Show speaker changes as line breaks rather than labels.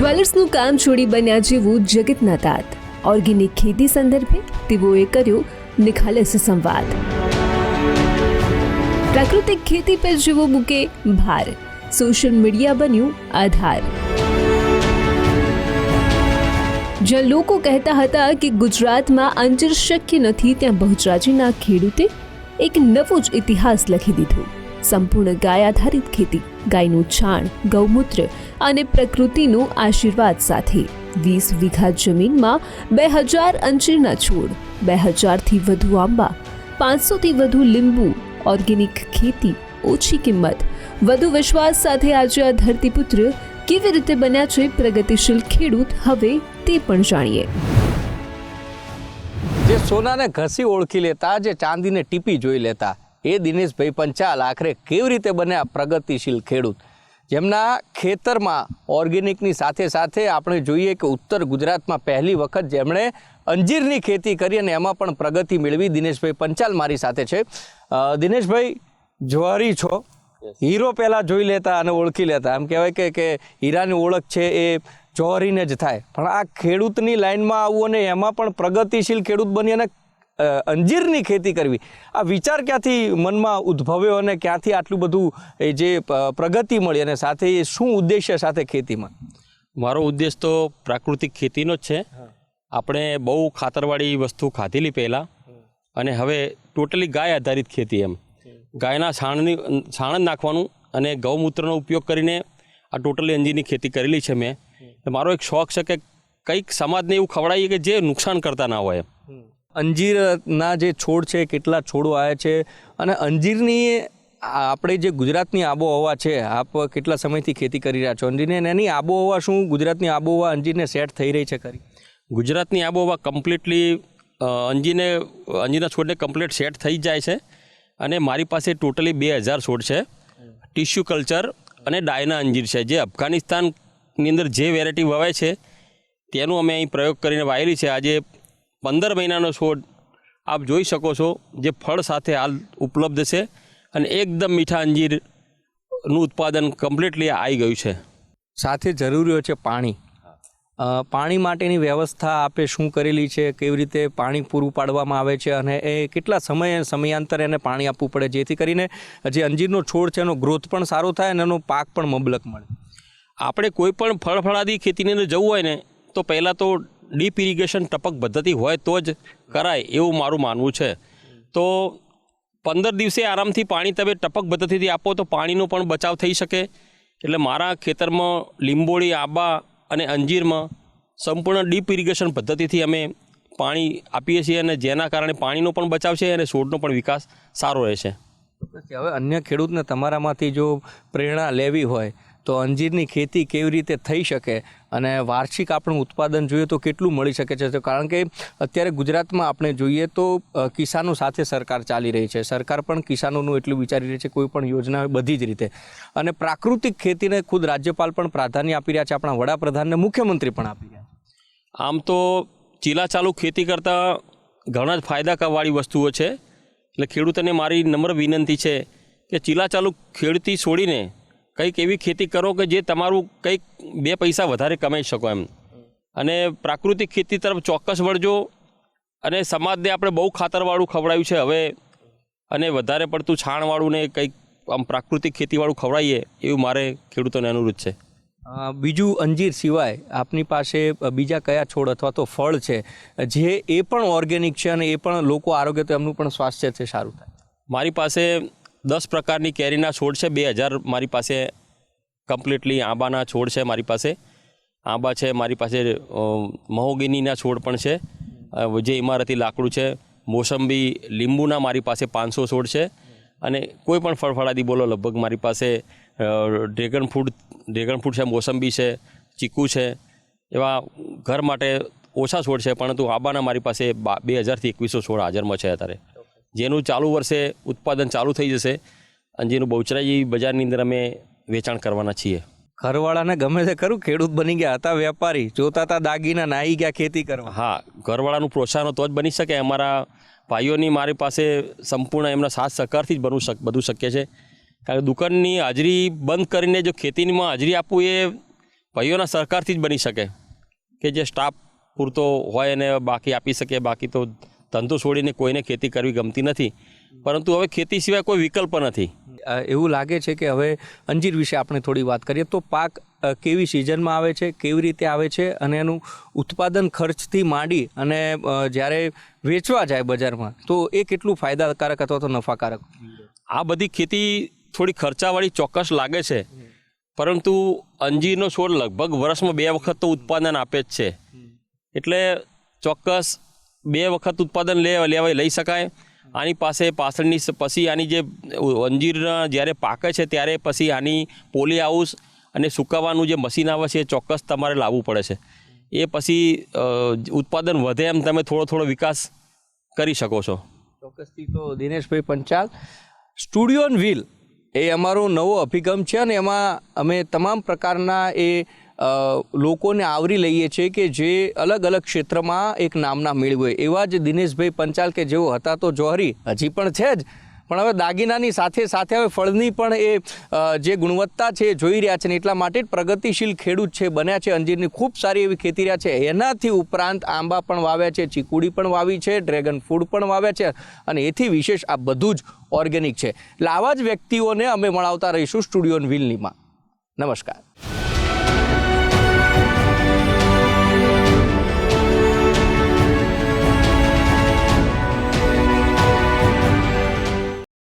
જ્વેલર્સનું કામ છોડી બન્યા જેવું જગતના તાત. ઓર્ગેનિક ખેતી સંદર્ભે તેઓએ કર્યો નિખાલસ સંવાદ. પ્રાકૃતિક ખેતી પર જેવો મૂકે ભાર, સોશિયલ મીડિયા બન્યું આધાર. જ્યાં લોકો કહેતા હતા કે ગુજરાતમાં અંજીર શક્ય નથી, ત્યાં બહુચરાજીના ખેડૂતે એક નવો જ ઇતિહાસ લખી દીધો. સંપૂર્ણ ગાય આધારિત ખેતી, ગાયનું છાણ, ગૌમૂત્ર અને પ્રકૃતિનો આશીર્વાદ સાથે 20 વીઘા જમીનમાં 2000 અંજીરના છોડ, 2000થી વધુ આંબા, 500થી વધુ લીંબુ. ઓર્ગેનિક ખેતી, ઓછી કિંમત, વધુ વિશ્વાસ સાથે આજે આ ધરતીપુત્ર કેવી રીતે બન્યા છે પ્રગતિશીલ ખેડૂત, હવે તે પણ જાણીએ.
જે સોનાને ઘસી ઓળખી લેતા, જે ચાંદીને ટીપી જોઈ લેતા, એ દિનેશભાઈ પંચાલ આખરે કેવી રીતે બન્યા પ્રગતિશીલ ખેડૂત, જેમના ખેતરમાં ઓર્ગેનિકની સાથે સાથે આપણે જોઈએ કે ઉત્તર ગુજરાતમાં પહેલી વખત જેમણે અંજીરની ખેતી કરી અને એમાં પણ પ્રગતિ મેળવી. દિનેશભાઈ પંચાલ મારી સાથે છે. દિનેશભાઈ, જ્વારી છો, હીરો પહેલાં જોઈ લેતા અને ઓળખી લેતા. એમ કહેવાય કે હીરાની ઓળખ છે એ જ્વારીને જ થાય, પણ આ ખેડૂતની લાઈનમાં આવવું અને એમાં પણ પ્રગતિશીલ ખેડૂત બની અને અંજીરની ખેતી કરવી, આ વિચાર ક્યાંથી મનમાં ઉદ્ભવ્યો અને ક્યાંથી આટલું બધું એ જે પ્રગતિ મળી અને સાથે એ શું ઉદ્દેશ્ય સાથે ખેતીમાં?
મારો ઉદ્દેશ તો પ્રાકૃતિક ખેતીનો જ છે. આપણે બહુ ખાતરવાળી વસ્તુ ખાધેલી પહેલાં, અને હવે ટોટલી ગાય આધારિત ખેતી. એમ ગાયના છાણ જ નાખવાનું અને ગૌમૂત્રનો ઉપયોગ કરીને આ ટોટલી અંજીરની ખેતી કરેલી છે મેં. મારો એક શોખ છે કે કંઈક સમાજને એવું ખવડાવીએ કે જે નુકસાન કરતા ના હોય.
અંજીરના જે છોડ છે, કેટલા છોડો આવ્યા છે, અને અંજીરની આપણે જે ગુજરાતની આબોહવા છે, આપ કેટલા સમયથી ખેતી કરી રહ્યા છો અંજીરની, અને એની આબોહવા શું ગુજરાતની આબોહવા અંજીરને સેટ થઈ રહી છે ખરી?
ગુજરાતની આબોહવા કમ્પ્લીટલી અંજીરના છોડને કમ્પ્લીટ સેટ થઈ જાય છે. અને મારી પાસે ટોટલી 2000 છોડ છે. ટિશ્યુ કલ્ચર અને ડાયના અંજીર છે, જે અફઘાનિસ્તાનની અંદર જે વેરાયટી વવાય છે તેનું અમે અહીં પ્રયોગ કરીને વાવેલી છે. આજે 15 મહિનાનો છોડ આપ જોઈ શકો છો, જે ફળ સાથે હાલ ઉપલબ્ધ છે, અને એકદમ મીઠા અંજીરનું ઉત્પાદન કમ્પ્લીટલી આવી ગયું છે.
સાથે જરૂરી હોય છે પાણી. પાણી માટેની વ્યવસ્થા આપે શું કરેલી છે? કેવી રીતે પાણી પૂરું પાડવામાં આવે છે અને એ કેટલા સમયાંતરે એને પાણી આપવું પડે, જેથી કરીને જે અંજીરનો છોડ છે એનો ગ્રોથ પણ સારો થાય અને એનો પાક પણ મબલક મળે?
આપણે કોઈ પણ ફળફળાદી ખેતીની અંદર જવું હોય ને, તો પહેલાં તો ડીપ ઇરિગેશન ટપક પદ્ધતિ હોય તો જ કરાય, એવું મારું માનવું છે. તો 15 દિવસે આરામથી પાણી તમે ટપક પદ્ધતિથી આપો તો પાણીનો પણ બચાવ થઈ શકે. એટલે મારા ખેતરમાં લીંબોળી, આંબા અને અંજીરમાં સંપૂર્ણ ડીપ ઇરિગેશન પદ્ધતિથી અમે પાણી આપીએ છીએ, અને જેના કારણે પાણીનો પણ બચાવ છે અને છોડનો પણ વિકાસ સારો રહે છે.
હવે અન્ય ખેડૂતને તમારામાંથી જો પ્રેરણા લેવી હોય તો અંજીરની ખેતી કેવી રીતે થઈ શકે અને વાર્ષિક આપણું ઉત્પાદન જોઈએ તો કેટલું મળી શકે છે? કારણ કે અત્યારે ગુજરાતમાં આપણે જોઈએ તો કિસાનો સાથે સરકાર ચાલી રહી છે. સરકાર પણ કિસાનોનું એટલું વિચારી રહી છે, કોઈ પણ યોજના બધી જ રીતે. અને પ્રાકૃતિક ખેતીને ખુદ રાજ્યપાલ પણ પ્રાધાન્ય આપી રહ્યા છે, આપણા વડાપ્રધાનને મુખ્યમંત્રી પણ આપી રહ્યા છે.
આમ તો ચીલાચાલુ ખેતી કરતાં ઘણા જ ફાયદાવાળી વસ્તુઓ છે. એટલે ખેડૂતોને મારી નમ્ર વિનંતી છે કે ચીલાચાલુ ખેડૂતી છોડીને કંઈક એવી ખેતી કરો કે જે તમારું કંઈક 2 પૈસા વધારે કમાઈ શકો એમ. અને પ્રાકૃતિક ખેતી તરફ ચોક્કસ વળજો. અને સમાજને આપણે બહુ ખાતરવાળું ખવડાવ્યું છે હવે, અને વધારે પડતું છાણવાળું ને કંઈક આમ પ્રાકૃતિક ખેતીવાળું ખવડાવીએ, એવું મારે ખેડૂતોને અનુરોધ છે.
બીજું અંજીર સિવાય આપની પાસે બીજા કયા છોડ અથવા તો ફળ છે જે એ પણ ઓર્ગેનિક છે અને એ પણ લોકો આરોગ્ય તો એમનું પણ સ્વાસ્થ્ય છે સારું થાય?
મારી પાસે 10 પ્રકારની કેરીના છોડ છે. 2000 મારી પાસે કમ્પ્લીટલી આંબાના છોડ છે. મારી પાસે આંબા છે, મારી પાસે મહોગનીના છોડ પણ છે, જે ઇમારતી લાકડું છે. મોસંબી, લીંબુના મારી પાસે 500 છોડ છે. અને કોઈ પણ ફળફળાદી બોલો, લગભગ મારી પાસે ડ્રેગન ફ્રૂટ છે, મોસંબી છે, ચીકુ છે. એવા ઘર માટે ઓછા છોડ છે, પરંતુ આંબાના મારી પાસે 2000થી 2100 છોડ હાજરમાં છે અત્યારે, જેનું ચાલુ વર્ષે ઉત્પાદન ચાલુ થઈ જશે અને જેનું બહુચરાજી બજારની અંદર અમે વેચાણ કરવાના છીએ.
ઘરવાળાને ગમે તે ખરું? ખેડૂત બની ગયા હતા, વેપારી જોતા હતા દાગીના, નાઈ ગયા ખેતી કરવા.
હા, ઘરવાળાનું પ્રોત્સાહન તો જ બની શકે. અમારા ભાઈઓની મારી પાસે સંપૂર્ણ એમના સાથ સહકારથી જ બધું શક્ય છે. કારણ કે દુકાનની હાજરી બંધ કરીને જો ખેતીમાં હાજરી આપવું એ ભાઈઓના સહકારથી જ બની શકે કે જે સ્ટાફ પૂરતો હોય અને બાકી આપી શકે. બાકી તો ધંધો છોડીને કોઈને ખેતી કરવી ગમતી નથી, પરંતુ હવે ખેતી સિવાય કોઈ વિકલ્પ નથી.
એવું લાગે છે કે હવે અંજીર વિશે આપણે થોડી વાત કરીએ તો પાક કેવી સિઝનમાં આવે છે, કેવી રીતે આવે છે અને એનું ઉત્પાદન ખર્ચથી માંડી અને જ્યારે વેચવા જાય બજારમાં તો એ કેટલું ફાયદાકારક અથવા તો નફાકારક?
આ બધી ખેતી થોડી ખર્ચાવાળી ચોક્કસ લાગે છે, પરંતુ અંજીરનો છોડ લગભગ વર્ષમાં 2 વખત તો ઉત્પાદન આપે જ છે. એટલે ચોક્કસ 2 વખત ઉત્પાદન લઈ શકાય. આની પાસે પાછળની પછી આની જે અંજીરના જ્યારે પાકે છે ત્યારે પછી આની પોલી હાઉસ અને સુકાવાનું જે મશીન આવે છે એ ચોક્કસ તમારે લાવવું પડે છે. એ પછી ઉત્પાદન વધે એમ તમે થોડો વિકાસ કરી શકો છો.
ચોક્કસથી. તો Dineshbhai Panchal, studio on wheel એ અમારો નવો અભિગમ છે અને એમાં અમે તમામ પ્રકારના એ લોકોને આવરી લઈએ છીએ કે જે અલગ અલગ ક્ષેત્રમાં એક નામના મેળવે. એવા જ દિનેશભાઈ પંચાલ કે જેઓ હતા તો જોહરી, હજી પણ છે જ, પણ હવે દાગીનાની સાથે સાથે હવે ફળની પણ એ જે ગુણવત્તા છે એ જોઈ રહ્યા છે ને એટલા માટે જ પ્રગતિશીલ ખેડૂત છે બન્યા છે. અંજીરની ખૂબ સારી એવી ખેતી રહ્યા છે. એનાથી ઉપરાંત આંબા પણ વાવ્યા છે, ચીકુડી પણ વાવી છે, ડ્રેગન ફ્રૂટ પણ વાવ્યા છે અને એથી વિશેષ આ બધું જ ઓર્ગેનિક છે. એટલે આવા જ વ્યક્તિઓને અમે મળાવતા રહીશું સ્ટુડિયો ઓન વ્હીલનીમાં. નમસ્કાર.